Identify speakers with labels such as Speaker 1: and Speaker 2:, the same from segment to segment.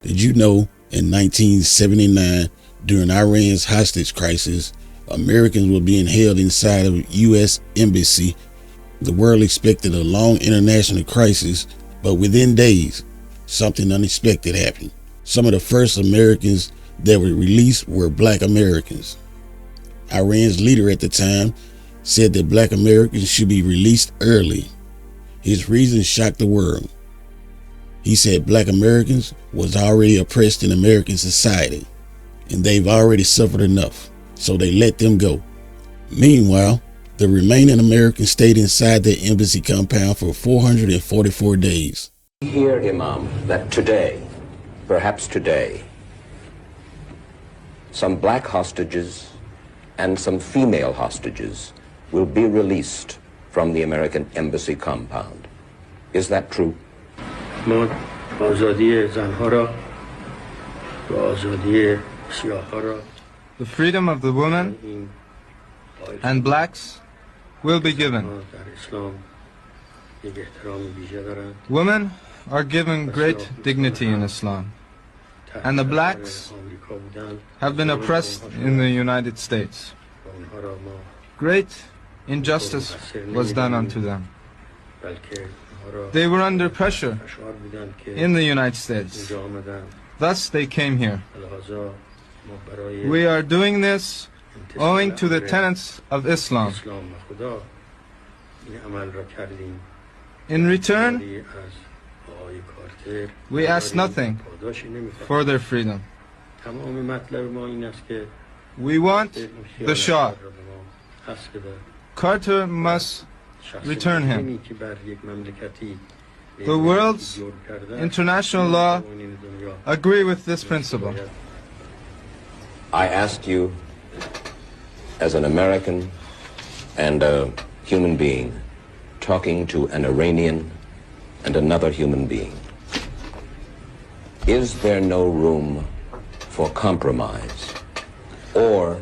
Speaker 1: Did you know in 1979, during Iran's hostage crisis, Americans were being held inside of a U.S. embassy? The world expected a long international crisis, but within days, something unexpected happened. Some of the first Americans that were released were Black Americans. Iran's leader at the time said that Black Americans should be released early. His reason shocked the world. He said Black Americans was already oppressed in American society, and they've already suffered enough, so they let them go. Meanwhile, the remaining Americans stayed inside their embassy compound for 444 days.
Speaker 2: We hear, Imam, that today, perhaps today, some black hostages and some female hostages will be released from the American embassy compound. Is that true?
Speaker 3: The
Speaker 4: freedom of the women and blacks will be given. Women are given great dignity in Islam, and the blacks have been oppressed in the United States. Great injustice was done unto them. They were under pressure in the United States. Thus they came here. We are doing this owing to the tenets of Islam. In return, we ask nothing for their freedom. We want the Shah. Carter must return him. The world's international law agree with this principle.
Speaker 2: I ask you, as an American and a human being, talking to an Iranian and another human being, is there no room for compromise? Or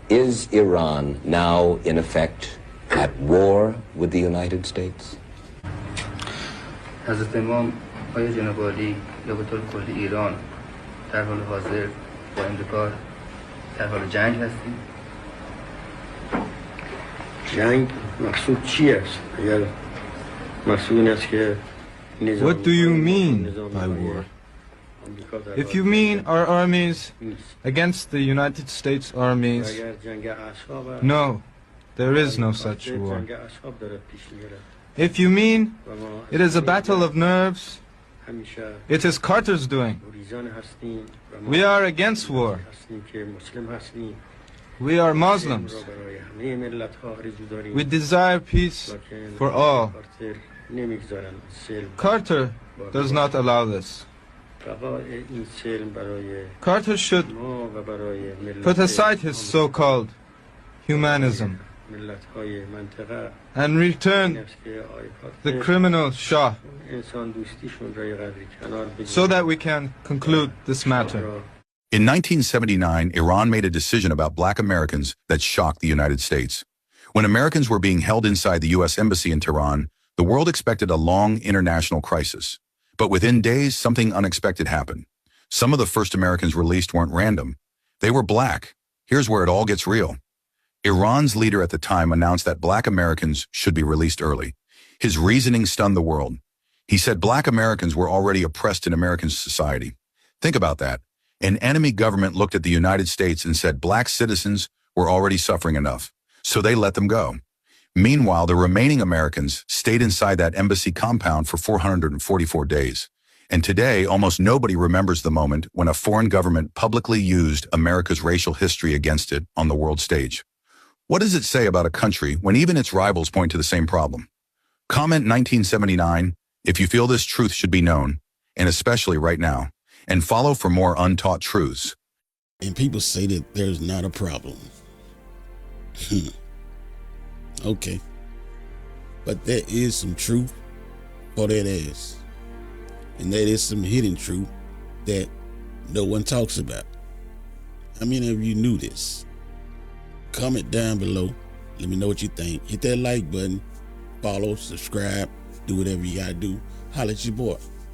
Speaker 2: is Iran now, in effect, at war with the United States?
Speaker 5: حضرت امام آیا جناب عالی یا به طور کلی ایران در حال حاضر با امریکا در حال جنگ هستیم؟
Speaker 3: جنگ مقصود چی است؟ اگر مقصود این است که
Speaker 4: What do you mean by war? If you mean our armies against the United States armies, no, there is no such war. If you mean it is a battle of nerves, it is Carter's doing. We are against war. We are Muslims. We desire peace for all. Carter does not allow this. Carter should put aside his so-called humanism and return the criminal Shah so that we can conclude this matter.
Speaker 6: In 1979, Iran made a decision about Black Americans that shocked the United States. When Americans were being held inside the U.S. Embassy in Tehran, the world expected a long international crisis. But within days, something unexpected happened. Some of the first Americans released weren't random. They were Black. Here's where it all gets real. Iran's leader at the time announced that Black Americans should be released early. His reasoning stunned the world. He said Black Americans were already oppressed in American society. Think about that. An enemy government looked at the United States and said Black citizens were already suffering enough, so they let them go. Meanwhile, the remaining Americans stayed inside that embassy compound for 444 days. And today, almost nobody remembers the moment when a foreign government publicly used America's racial history against it on the world stage. What does it say about a country when even its rivals point to the same problem? Comment 1979 if you feel this truth should be known, and especially right now, and follow for more untaught truths.
Speaker 1: And people say that there's not a problem. Okay. But there is some truth for that ass. And there is some hidden truth that no one talks about. How many of you knew this? Comment down below. Let me know what you think. Hit that like button. Follow, subscribe, do whatever you gotta do. Holla at your boy.